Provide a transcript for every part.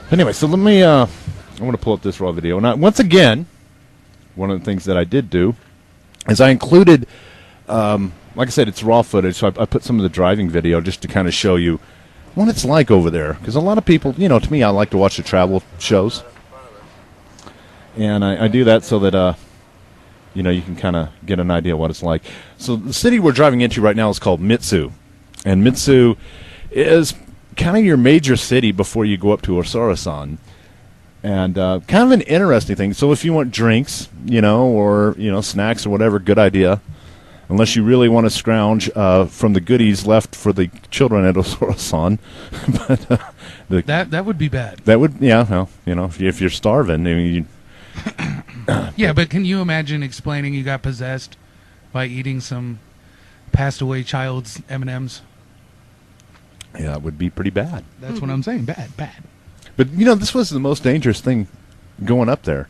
Anyway, so let me, I want to pull up this raw video. And once again, one of the things that I did do is I included, like I said, it's raw footage, so I put some of the driving video just to kind of show you what it's like over there. Because a lot of people, to me, I like to watch the travel shows. And I do that so that, you can kind of get an idea of what it's like. So the city we're driving into right now is called Mitsui. And Mitsui is kind of your major city before you go up to Osorezan. And kind of an interesting thing. So if you want drinks, or, snacks or whatever, good idea. Unless you really want to scrounge from the goodies left for the children at Osorezan. But that would be bad. That would, if you're starving, I mean, yeah, but can you imagine explaining you got possessed by eating some passed away child's M&Ms? Yeah, it would be pretty bad. That's what I'm saying. Bad. But, this was the most dangerous thing going up there.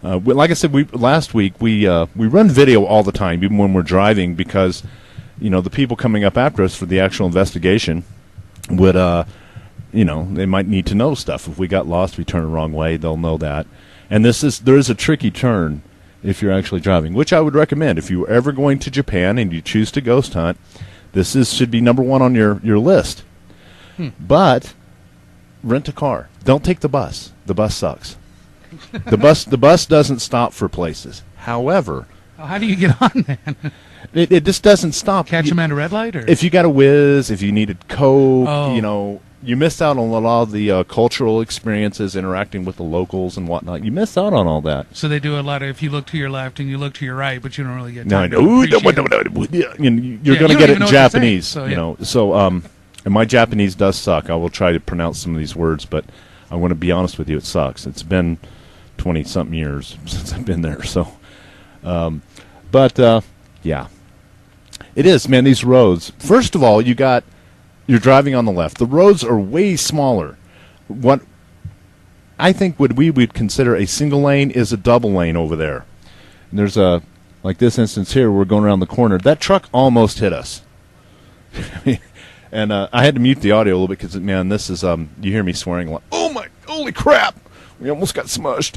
Like I said, last week, we run video all the time, even when we're driving, because, the people coming up after us for the actual investigation would, they might need to know stuff. If we got lost, we turn the wrong way, they'll know that. And there is a tricky turn if you're actually driving, which I would recommend. If you were ever going to Japan and you choose to ghost hunt, this should be number one on your list. But rent a car. Don't take the bus. The bus sucks. The bus doesn't stop for places. However, how do you get on then? It just doesn't stop. Catch them at a red light, or if you got a whiz, if you needed Coke, you miss out on a lot of the cultural experiences, interacting with the locals and whatnot. You miss out on all that. So they do a lot of, if you look to your left and you look to your right, but you don't really get time you're going to get it in Japanese, So, and my Japanese does suck. I will try to pronounce some of these words, but I want to be honest with you, it sucks. It's been 20-something years since I've been there. So, yeah, it is, man. These roads. First of all, you're driving on the left. The roads are way smaller. What I think we would consider a single lane is a double lane over there. And there's like this instance here, we're going around the corner. That truck almost hit us. And I had to mute the audio a little bit because, man, this is, you hear me swearing like, oh my, holy crap, we almost got smushed.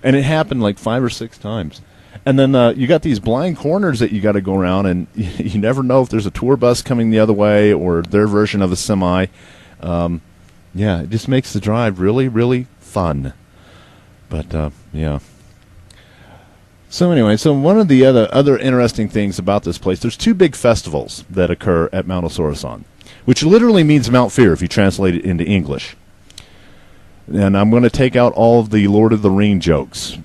And it happened like 5 or 6 times. And then you got these blind corners that you got to go around, and you never know if there's a tour bus coming the other way or their version of a semi. Yeah, it just makes the drive really, really fun. But, yeah. So anyway, one of the other interesting things about this place, there's 2 big festivals that occur at Mount Osorezan, which literally means Mount Fear if you translate it into English. And I'm going to take out all of the Lord of the Ring jokes.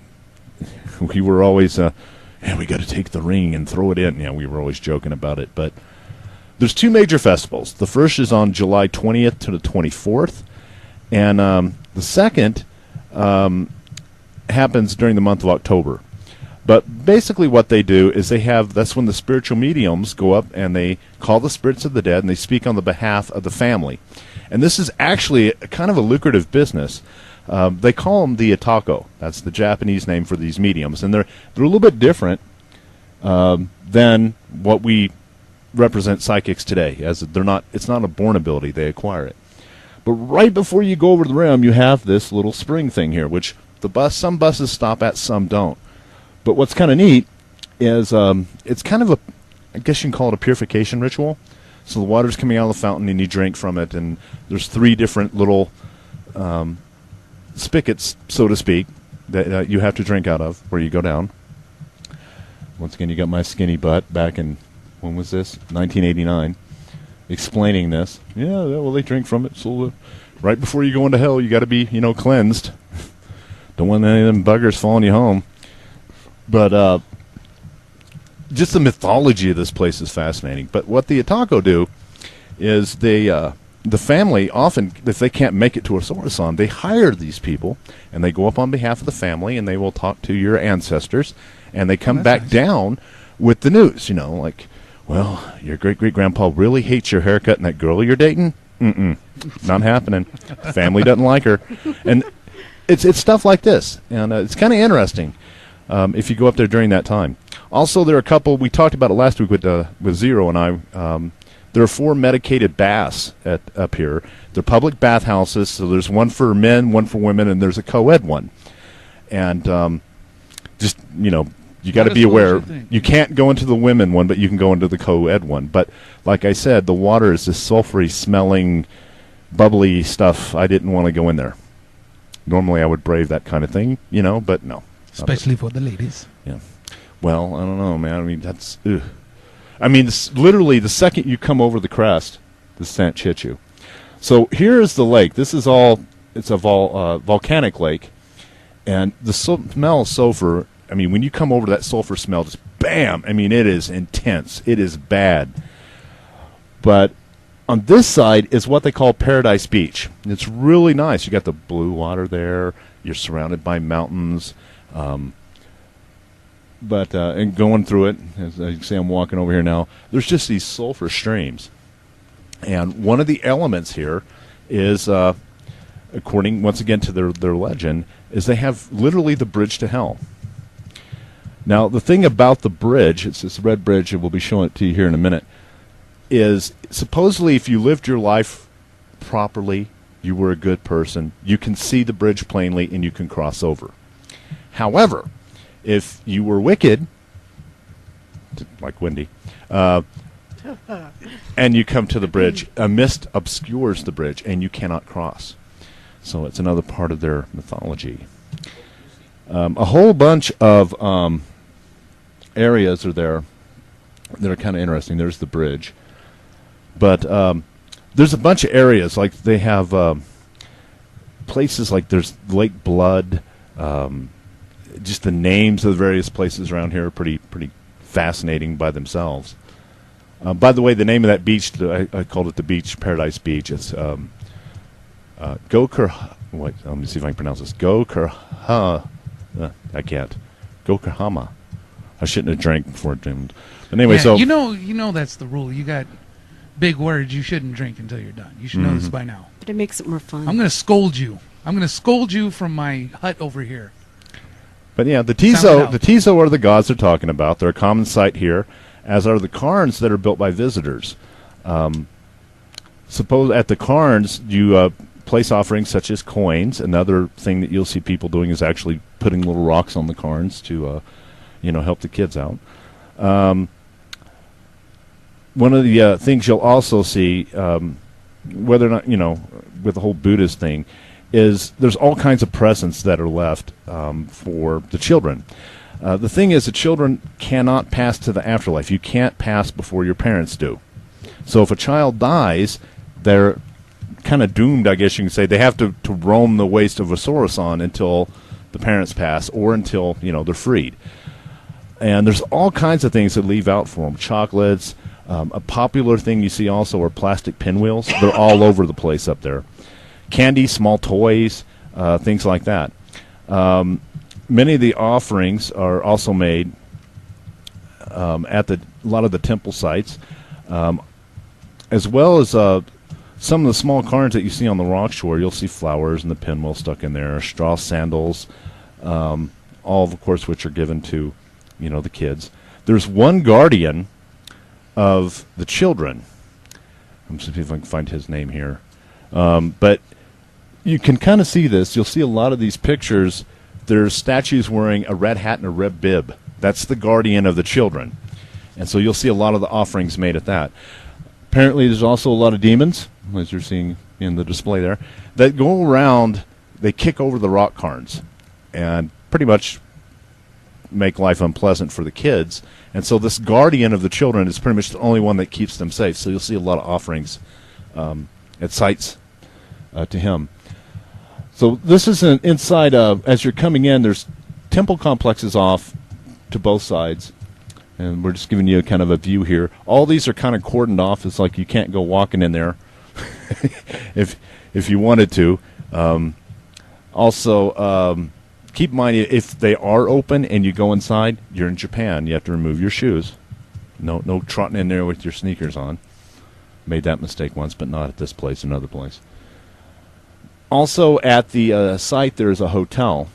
We were always, we got to take the ring and throw it in. Yeah, we were always joking about it. But there's 2 major festivals. The first is on July 20th to the 24th. And the second happens during the month of October. But basically what they do is that's when the spiritual mediums go up and they call the spirits of the dead and they speak on the behalf of the family. And this is actually kind of a lucrative business. They call them the Atako. That's the Japanese name for these mediums. And they're a little bit different than what we represent psychics today. As it's not a born ability, they acquire it. But right before you go over the rim, you have this little spring thing here, which some buses stop at, some don't. But what's kind of neat is it's kind of I guess you can call it a purification ritual. So the water's coming out of the fountain and you drink from it, and there's 3 different little spigots, so to speak, that you have to drink out of where you go down. Once again, you got my skinny butt back in, when was this? 1989, explaining this. Yeah, well, they drink from it. So right before you go into hell, you got to be, cleansed. Don't want any of them buggers following you home. But just the mythology of this place is fascinating. But what the Atako do is the family often, if they can't make it to Osorezan, they hire these people, and they go up on behalf of the family, and they will talk to your ancestors, and they come back down with the news, like, well, your great-great-grandpa really hates your haircut and that girl you're dating? Not happening. Family doesn't like her. And it's stuff like this, and it's kind of interesting. If you go up there during that time. Also, there are a couple, we talked about it last week with Zero and I, there are 4 medicated baths up here. They're public bathhouses, so there's one for men, one for women, and there's a co-ed one. And just, you got to be aware. You can't go into the women one, but you can go into the co-ed one. But like I said, the water is this sulfury smelling, bubbly stuff. I didn't want to go in there. Normally I would brave that kind of thing, but no. Especially for the ladies. Yeah. Well, I don't know, man. I mean, that's... Ugh. I mean, literally the second you come over the crest, the Sant Chichu. So here is the lake. This is all... It's a volcanic lake. And the smell of sulfur... I mean, when you come over to that sulfur smell, just bam! I mean, it is intense. It is bad. But on this side is what they call Paradise Beach. It's really nice. You got the blue water there. You're surrounded by mountains. And going through it, as you can see, I'm walking over here now. There's just these sulfur streams. And one of the elements here is, according, once again, to their legend, is they have literally the bridge to hell. Now, the thing about the bridge, it's this red bridge, and we'll be showing it to you here in a minute, is supposedly if you lived your life properly, you were a good person, you can see the bridge plainly and you can cross over. However, if you were wicked, like Wendy, and you come to the bridge, a mist obscures the bridge and you cannot cross. So it's another part of their mythology. A whole bunch of areas are there that are kind of interesting. There's the bridge. But there's a bunch of areas, like they have places like there's Lake Blood. Just the names of the various places around here are pretty fascinating by themselves. By the way, the name of that beach, I called it the beach, Paradise Beach. It's Wait, let me see if I can pronounce this. I can't. Gokurhama. I shouldn't have drank before it doomed. But anyway, so you know that's the rule. You got big words. You shouldn't drink until you're done. You should know this by now. But it makes it more fun. I'm going to scold you. I'm going to scold you from my hut over here. But yeah, the Tizo are the gods they're talking about. They're a common sight here, as are the cairns that are built by visitors. Suppose at the cairns you place offerings such as coins. Another thing that you'll see people doing is actually putting little rocks on the cairns to, help the kids out. One of the things you'll also see, whether or not, with the whole Buddhist thing, is there's all kinds of presents that are left for the children. The thing is, the children cannot pass to the afterlife. You can't pass before your parents do. So if a child dies, they're kind of doomed, I guess you can say. They have to roam the waste of Osorezan until the parents pass or until, they're freed. And there's all kinds of things that leave out for them. Chocolates. A popular thing you see also are plastic pinwheels. They're all over the place up there. Candy, small toys, things like that. Many of the offerings are also made at a lot of the temple sites, as well as some of the small cairns that you see on the rock shore. You'll see flowers and the pinwheel stuck in there, straw sandals, all of course which are given to the kids. There's one guardian of the children. I'm just see if I can find his name here. But you can kind of see this. You'll see a lot of these pictures. There's statues wearing a red hat and a red bib. That's the guardian of the children. And so you'll see a lot of the offerings made at that. Apparently there's also a lot of demons, as you're seeing in the display there, that go around, they kick over the rock cairns and pretty much make life unpleasant for the kids. And so this guardian of the children is pretty much the only one that keeps them safe. So you'll see a lot of offerings at sites to him. So this is an inside, as you're coming in, there's temple complexes off to both sides. And we're just giving you a kind of a view here. All these are kind of cordoned off. It's like you can't go walking in there if you wanted to. Also, keep in mind, if they are open and you go inside, you're in Japan. You have to remove your shoes. No trotting in there with your sneakers on. Made that mistake once, but not at this place, another place. Also, at the site, there's a hotel.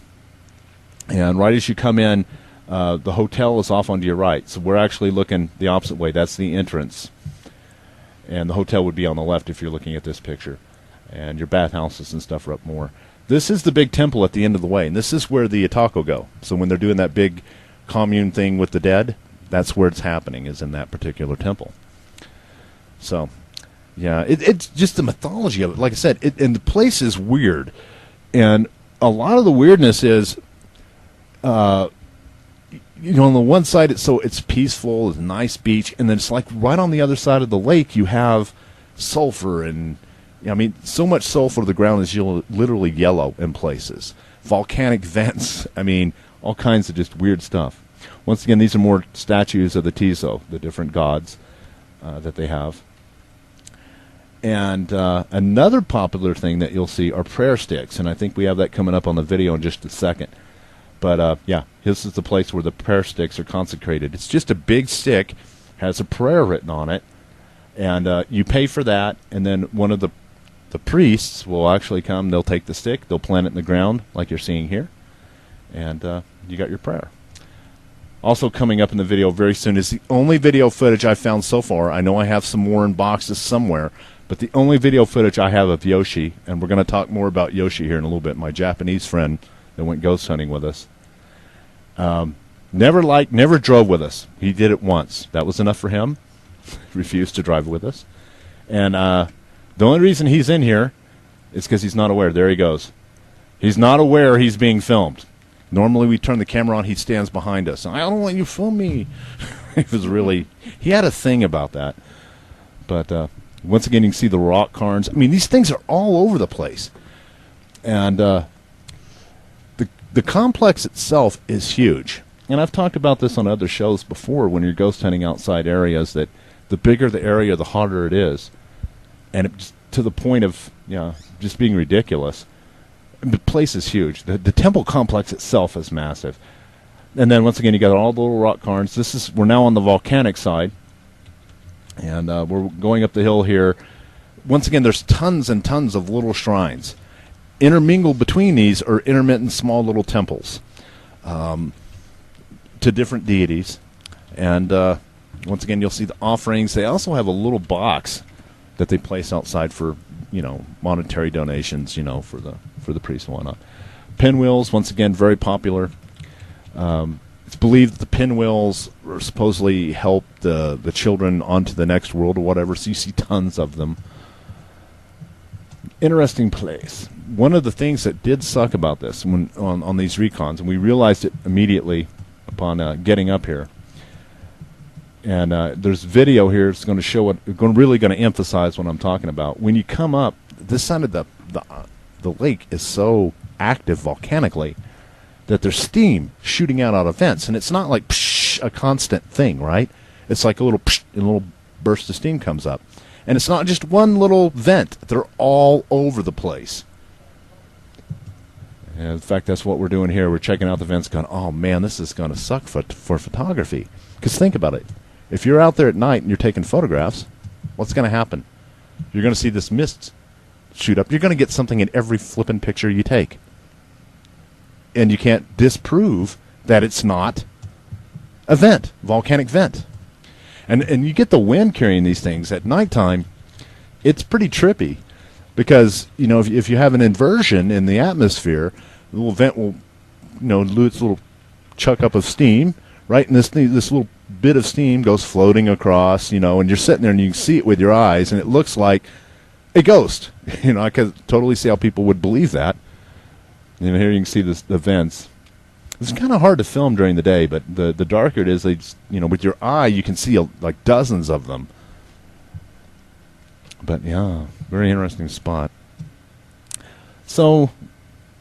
And right as you come in, the hotel is off onto your right. So we're actually looking the opposite way. That's the entrance. and the hotel would be on the left if you're looking at this picture, and your bathhouses and stuff are up more. This is the big temple at the end of the way, and this is where the Atako go. So when they're doing that big commune thing with the dead, that's where it's happening, is in that particular temple. So, yeah, it's just the mythology of it. Like I said, and the place is weird. And a lot of the weirdness is, on the one side, it's peaceful, it's a nice beach, and then it's like right on the other side of the lake, you have sulfur and, so much sulfur, the ground is literally yellow in places. Volcanic vents, all kinds of just weird stuff. Once again, these are more statues of the Tiso, the different gods that they have. And another popular thing that you'll see are prayer sticks, and I think we have that coming up on the video in just a second. But, this is the place where the prayer sticks are consecrated. It's just a big stick, has a prayer written on it, and you pay for that, and then one of the priests will actually come, they'll take the stick, they'll plant it in the ground, like you're seeing here, and you got your prayer. Also coming up in the video very soon is the only video footage I've found so far. I know I have some more in boxes somewhere, but the only video footage I have of Yoshi, and we're going to talk more about Yoshi here in a little bit, my Japanese friend that went ghost hunting with us. Never drove with us. He did it once. That was enough for him. Refused to drive with us. And the only reason he's in here is because he's not aware. There he goes. He's not aware he's being filmed. Normally we turn the camera on, he stands behind us. I don't want you to film me. He had a thing about that. But once again, you can see the rock cairns. These things are all over the place. And the complex itself is huge. And I've talked about this on other shows before when you're ghost hunting outside areas, that the bigger the area, the hotter it is. And it's to the point of just being ridiculous. The place is huge. The temple complex itself is massive. And then once again, you got all the little rock cairns. We're now on the volcanic side. And we're going up the hill here. Once again, there's tons and tons of little shrines. Intermingled between these are intermittent small little temples to different deities. And once again, you'll see the offerings. They also have a little box that they place outside for, monetary donations, for the priests and whatnot. Pinwheels, once again, very popular. It's believed that the pinwheels supposedly help the children onto the next world or whatever, so you see tons of them. Interesting place. One of the things that did suck about this when on these recons, and we realized it immediately upon getting up here, and there's video here that's going to show what, really going to emphasize what I'm talking about. When you come up, this side of the lake is so active volcanically that there's steam shooting out of vents, and it's not like psh, a constant thing, right? It's like a little psh, and a little burst of steam comes up. And it's not just one little vent. They're all over the place. And in fact, that's what we're doing here. We're checking out the vents going, oh, man, this is going to suck for photography. Because think about it. If you're out there at night and you're taking photographs, what's going to happen? You're going to see this mist shoot up. You're going to get something in every flippin' picture you take. And you can't disprove that it's not a vent, volcanic vent. And you get the wind carrying these things at nighttime. It's pretty trippy because, if you have an inversion in the atmosphere, the little vent will, lose a little chuck up of steam, right? And this little bit of steam goes floating across, and you're sitting there and you can see it with your eyes, and it looks like a ghost. I can totally see how people would believe that. Here you can see the vents. It's kind of hard to film during the day, but the darker it is, with your eye, you can see like dozens of them. But yeah, very interesting spot. So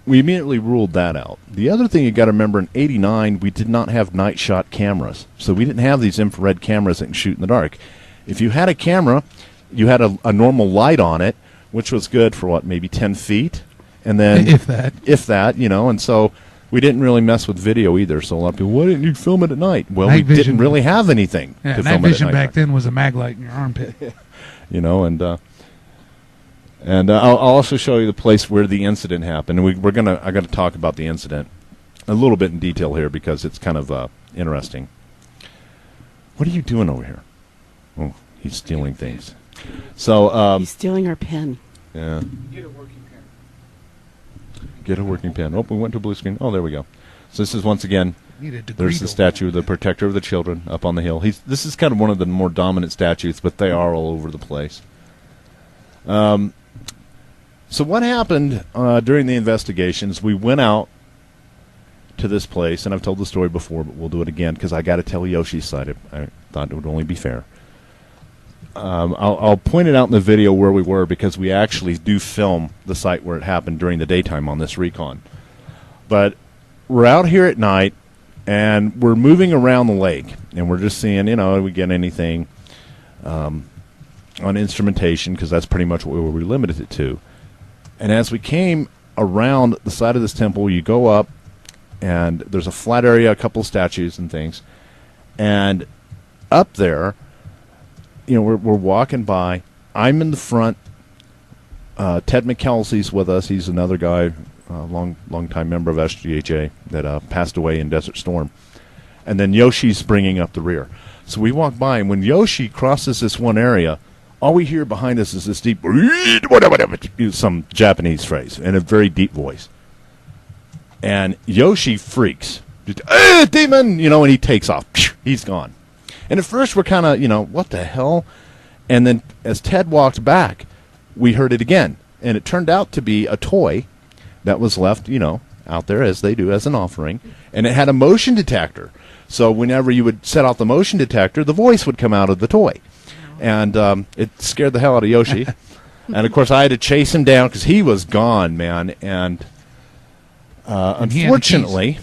we immediately ruled that out. The other thing you got to remember, in '89, we did not have night shot cameras, so we didn't have these infrared cameras that can shoot in the dark. If you had a camera, you had a normal light on it, which was good for maybe 10 feet, and then if that, and so. We didn't really mess with video either, so a lot of people, why didn't you film it at night? Well, night we vision. didn't really have anything yeah, to night film it at vision night. back then was a mag light in your armpit. And I'll also show you the place where the incident happened. And I got to talk about the incident a little bit in detail here because it's kind of interesting. What are you doing over here? Oh, he's stealing things. So He's stealing our pen. yeah. Get a working pen. Oh, we went to a blue screen. Oh, there we go. So this is once again. There's the statue of the protector of the children up on the hill. This is kind of one of the more dominant statues, but they are all over the place. So what happened during the investigations? We went out to this place, and I've told the story before, but we'll do it again because I got to tell Yoshi's side. I thought it would only be fair. I'll point it out in the video where we were because we actually do film the site where it happened during the daytime on this recon. But we're out here at night, and we're moving around the lake, and we're just seeing, we get anything on instrumentation because that's pretty much what we were limited it to. And as we came around the side of this temple, you go up, and there's a flat area, a couple of statues and things. And up there, we're walking by. I'm in the front. Ted McKelsey's with us. He's another guy, long-time member of SGHA that passed away in Desert Storm. And then Yoshi's bringing up the rear. So we walk by, and when Yoshi crosses this one area, all we hear behind us is this deep, some Japanese phrase in a very deep voice. And Yoshi freaks. Hey, demon! And he takes off. He's gone. And at first we're kind of, what the hell? And then as Ted walked back, we heard it again. And it turned out to be a toy that was left, out there as they do as an offering. And it had a motion detector. So whenever you would set off the motion detector, the voice would come out of the toy. And it scared the hell out of Yoshi. And, of course, I had to chase him down because he was gone, man. And unfortunately,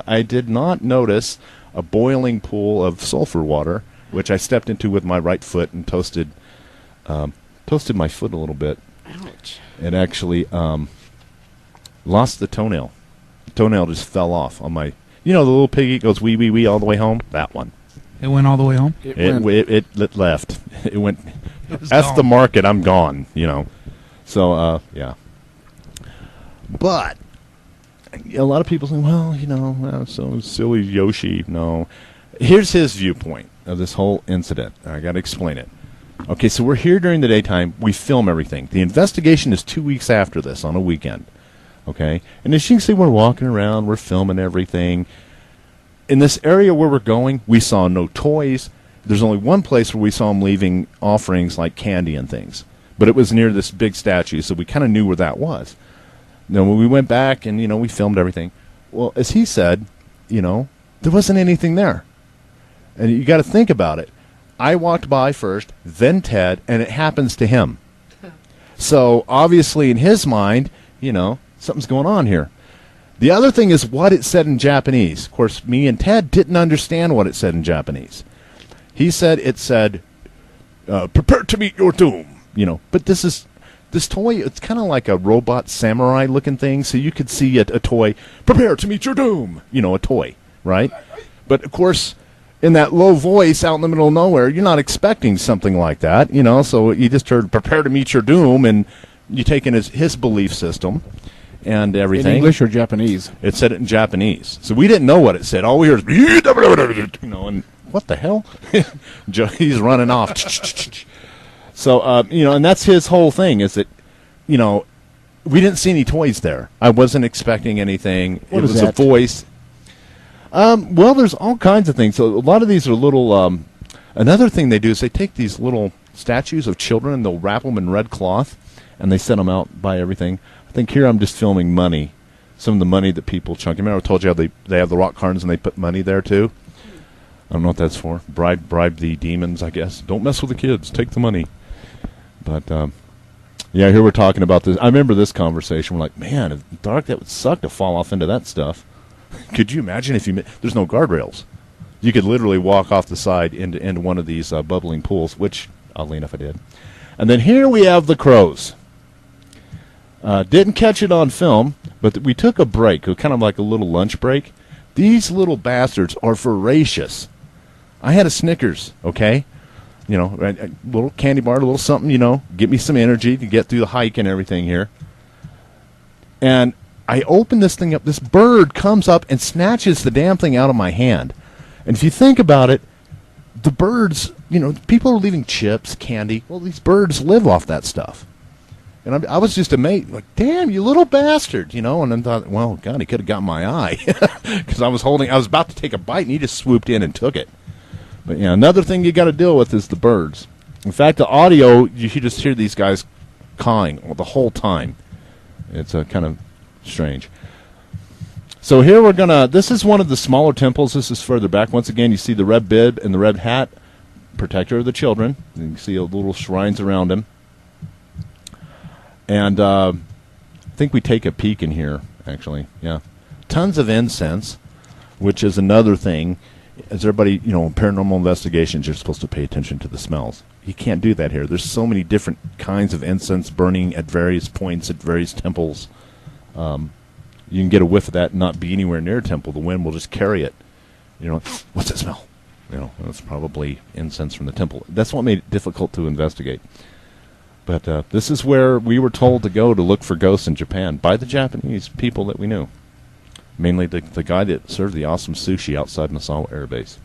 I did not notice a boiling pool of sulfur water, which I stepped into with my right foot and toasted my foot a little bit. Ouch. It actually lost the toenail. The toenail just fell off on my... the little piggy goes wee, wee, wee all the way home? That one. It went all the way home? It left. It went... That's gone. the market. I'm gone, So, yeah. But... a lot of people say, well, so silly Yoshi. No. Here's his viewpoint of this whole incident. I got to explain it. Okay, so we're here during the daytime. We film everything. The investigation is 2 weeks after this on a weekend. Okay? And as you can see, we're walking around. We're filming everything. In this area where we're going, we saw no toys. There's only one place where we saw them leaving offerings like candy and things. But it was near this big statue, so we kind of knew where that was. Then when we went back and, we filmed everything, well, as he said, there wasn't anything there. And you got to think about it. I walked by first, then Ted, and it happens to him. So obviously in his mind, something's going on here. The other thing is what it said in Japanese. Of course, me and Ted didn't understand what it said in Japanese. He said it said, prepare to meet your doom. But this toy, it's kind of like a robot samurai looking thing, so you could see a toy, prepare to meet your doom, a toy, right? But, of course, in that low voice out in the middle of nowhere, you're not expecting something like that, so you just heard prepare to meet your doom, and you take in his belief system and everything. In English or Japanese? It said it in Japanese. So we didn't know what it said. All we heard is, and what the hell? He's running off. So, and that's his whole thing is that, we didn't see any toys there. I wasn't expecting anything. What it is was that? a voice. Well, there's all kinds of things. So a lot of these are little, another thing they do is they take these little statues of children and they'll wrap them in red cloth and they send them out by everything. I think here I'm just filming money, some of the money that people chunk. Remember I told you how they have the rock cards and they put money there too? I don't know what that's for. Bribe the demons, I guess. Don't mess with the kids. Take the money. But, yeah, here we're talking about this. I remember this conversation. We're like, man, if dark, that would suck to fall off into that stuff. Could you imagine if there's no guardrails? You could literally walk off the side into one of these bubbling pools, which, oddly enough, I did. And then here we have the crows. Didn't catch it on film, but we took a break, kind of like a little lunch break. These little bastards are voracious. I had a Snickers, okay? A little candy bar, a little something, get me some energy to get through the hike and everything here. And I open this thing up. This bird comes up and snatches the damn thing out of my hand. And if you think about it, the birds people are leaving chips, candy. Well, these birds live off that stuff. And I was just amazed, like, damn, you little bastard, And then thought, well, God, he could have got my eye, because I was about to take a bite, and he just swooped in and took it. But another thing you got to deal with is the birds. In fact, the audio, you just hear these guys cawing the whole time. It's kind of strange. So here this is one of the smaller temples. This is further back. Once again, you see the red bib and the red hat, protector of the children. You can see little shrines around him. And I think we take a peek in here, actually. Yeah. Tons of incense, which is another thing. As everybody, paranormal investigations, you're supposed to pay attention to the smells. You can't do that here. There's so many different kinds of incense burning at various points at various temples. You can get a whiff of that and not be anywhere near a temple. The wind will just carry it. What's that smell? It's probably incense from the temple. That's what made it difficult to investigate. But this is where we were told to go to look for ghosts in Japan by the Japanese people that we knew. Mainly the guy that served the awesome sushi outside Misawa Air Base.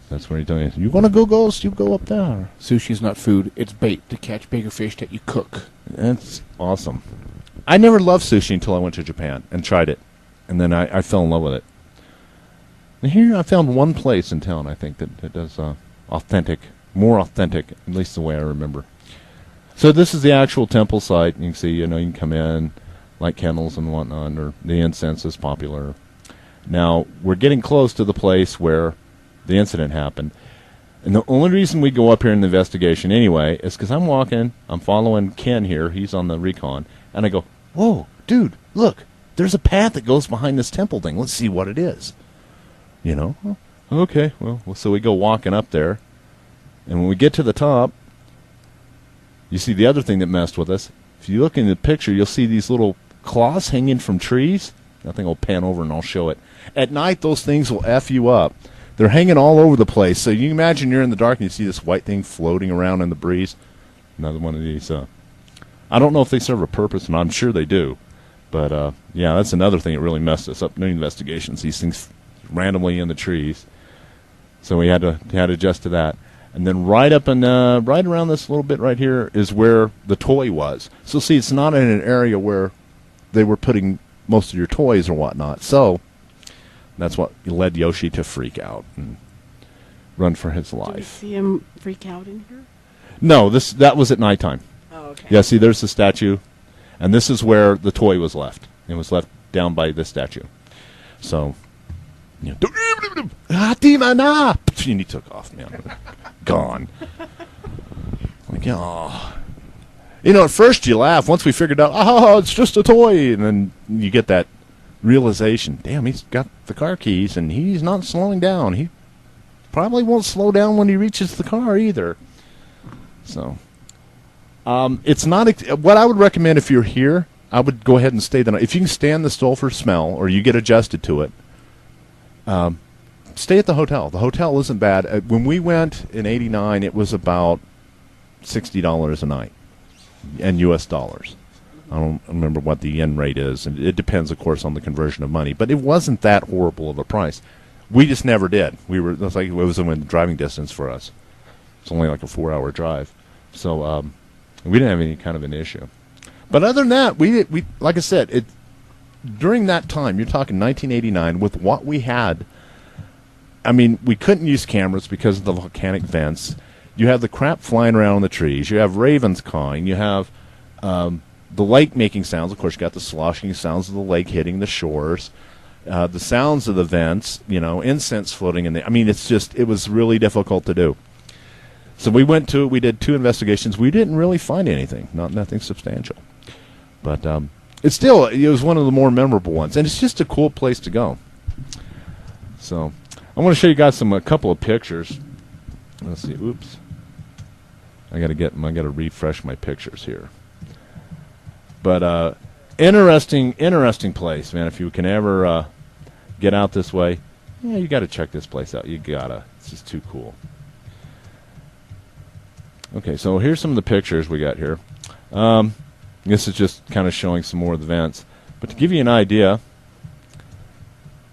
That's where he told me, you want to go ghost, you go up there. Sushi is not food, it's bait to catch bigger fish that you cook. That's awesome. I never loved sushi until I went to Japan and tried it. And then I fell in love with it. And here I found one place in town, I think, that does more authentic, at least the way I remember. So this is the actual temple site. You can see, you can come in, light candles and whatnot, or the incense is popular. Now, we're getting close to the place where the incident happened. And the only reason we go up here in the investigation anyway is because I'm following Ken here, he's on the recon, and I go, whoa, dude, look, there's a path that goes behind this temple thing. Let's see what it is. Okay, well, so we go walking up there, and when we get to the top, you see the other thing that messed with us. If you look in the picture, you'll see these little claws hanging from trees. I think I'll pan over and I'll show it. At night, those things will F you up. They're hanging all over the place. So you imagine you're in the dark and you see this white thing floating around in the breeze. Another one of these. I don't know if they serve a purpose, and I'm sure they do. But, that's another thing that really messed us up. No investigations. These things randomly in the trees. So we had to adjust to that. And then right around this little bit right here is where the toy was. So see, it's not in an area where they were putting most of your toys or whatnot. So that's what led Yoshi to freak out and run for his life. Did you see him freak out in here? No, that was at nighttime. Oh, okay. Yeah, see, there's the statue. And this is where the toy was left. It was left down by this statue. So, and he took off, man. Gone. Like, oh. At first you laugh. Once we figured out, it's just a toy. And then you get that realization, damn, he's got the car keys, and he's not slowing down. He probably won't slow down when he reaches the car either. So, it's not, what I would recommend if you're here, I would go ahead and stay the night. If you can stand the sulfur smell, or you get adjusted to it, stay at the hotel. The hotel isn't bad. When we went in '89, it was about $60 a night in U.S. dollars. I don't remember what the yen rate is, and it depends, of course, on the conversion of money. But it wasn't that horrible of a price. We just never did. It was in driving distance for us. It's only like a 4-hour drive, so we didn't have any kind of an issue. But other than that, we like I said, during that time, you're talking 1989, with what we had. I mean, we couldn't use cameras because of the volcanic vents. You have the crap flying around in the trees. You have ravens cawing. You have the lake making sounds. Of course, you got the sloshing sounds of the lake hitting the shores. The sounds of the vents, incense floating in there. I mean, it was really difficult to do. So we did 2 investigations. We didn't really find anything, nothing substantial. But it was one of the more memorable ones. And it's just a cool place to go. So I want to show you guys a couple of pictures. Let's see. Oops. I got to refresh my pictures here. But interesting place, man. If you can ever get out this way, you got to check this place out. It's just too cool. Okay, so here's some of the pictures we got here. This is just kind of showing some more of the vents. But to give you an idea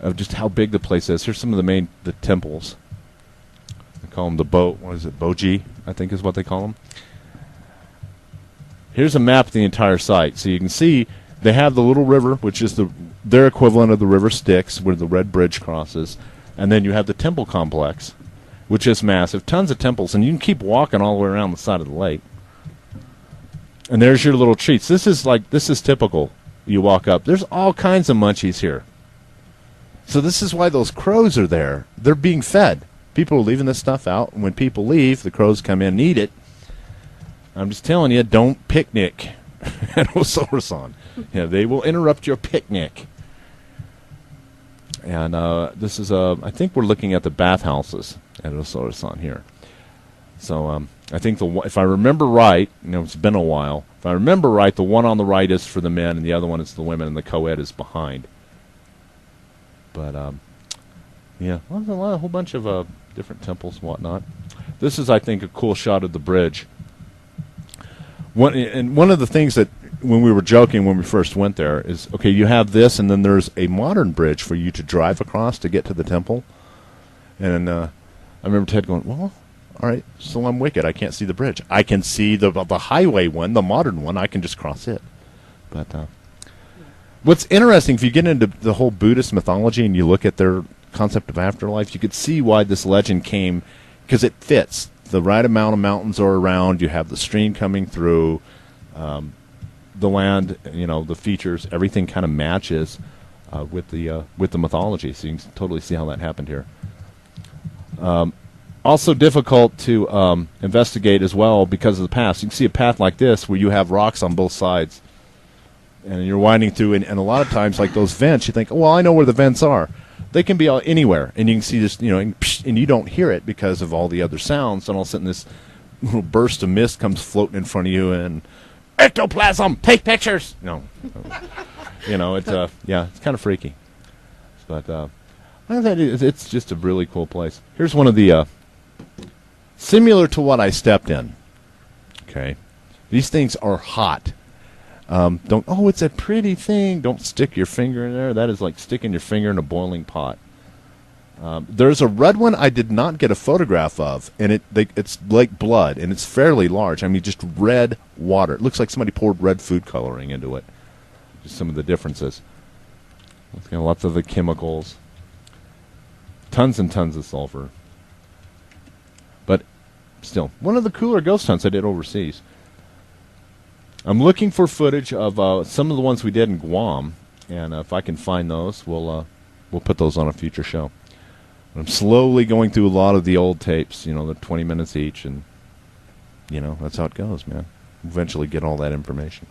of just how big the place is, here's some of the temples. call them the Boji, I think is what they call them. Here's a map of the entire site. So you can see they have the little river, which is their equivalent of the river Styx, where the Red Bridge crosses. And then you have the temple complex, which is massive. Tons of temples, and you can keep walking all the way around the side of the lake. And there's your little treats. This is typical. You walk up. There's all kinds of munchies here. So this is why those crows are there. They're being fed. People are leaving this stuff out, and when people leave, the crows come in and eat it. I'm just telling you, don't picnic at Osorezan. Yeah, they will interrupt your picnic. And this is I think we're looking at the bathhouses at Osorezan here. So I think if I remember right, it's been a while. If I remember right, the one on the right is for the men, and the other one is the women, and the co-ed is behind. But yeah, well, there's a whole bunch of different temples and whatnot. This is, I think, a cool shot of the bridge. One of the things that when we were joking when we first went there is, okay, you have this, and then there's a modern bridge for you to drive across to get to the temple. And I remember Ted going, well, all right, so I'm wicked. I can't see the bridge. I can see the highway one, the modern one. I can just cross it. But what's interesting, if you get into the whole Buddhist mythology and you look at their concept of afterlife, you could see why this legend came, because it fits. The right amount of mountains are around. You have the stream coming through. The land, the features, everything kind of matches with the mythology. So you can totally see how that happened here. Also difficult to investigate as well because of the paths. You can see a path like this where you have rocks on both sides, and you're winding through. And a lot of times, like those vents, you think, well, I know where the vents are. They can be anywhere, and you can see this, and you don't hear it because of all the other sounds. And all of a sudden, this little burst of mist comes floating in front of you, and ectoplasm, take pictures. No, it's it's kind of freaky, but I think it's just a really cool place. Here's one of the similar to what I stepped in. Okay, these things are hot. It's a pretty thing. Don't stick your finger in there. That is like sticking your finger in a boiling pot. There's a red one I did not get a photograph of, and it's like blood, and it's fairly large. I mean, just red water. It looks like somebody poured red food coloring into it. Just some of the differences. It's got lots of the chemicals. Tons and tons of sulfur. But still, one of the cooler ghost hunts I did overseas. I'm looking for footage of some of the ones we did in Guam, and if I can find those, we'll put those on a future show. I'm slowly going through a lot of the old tapes, they're 20 minutes each, and that's how it goes, man. Eventually get all that information.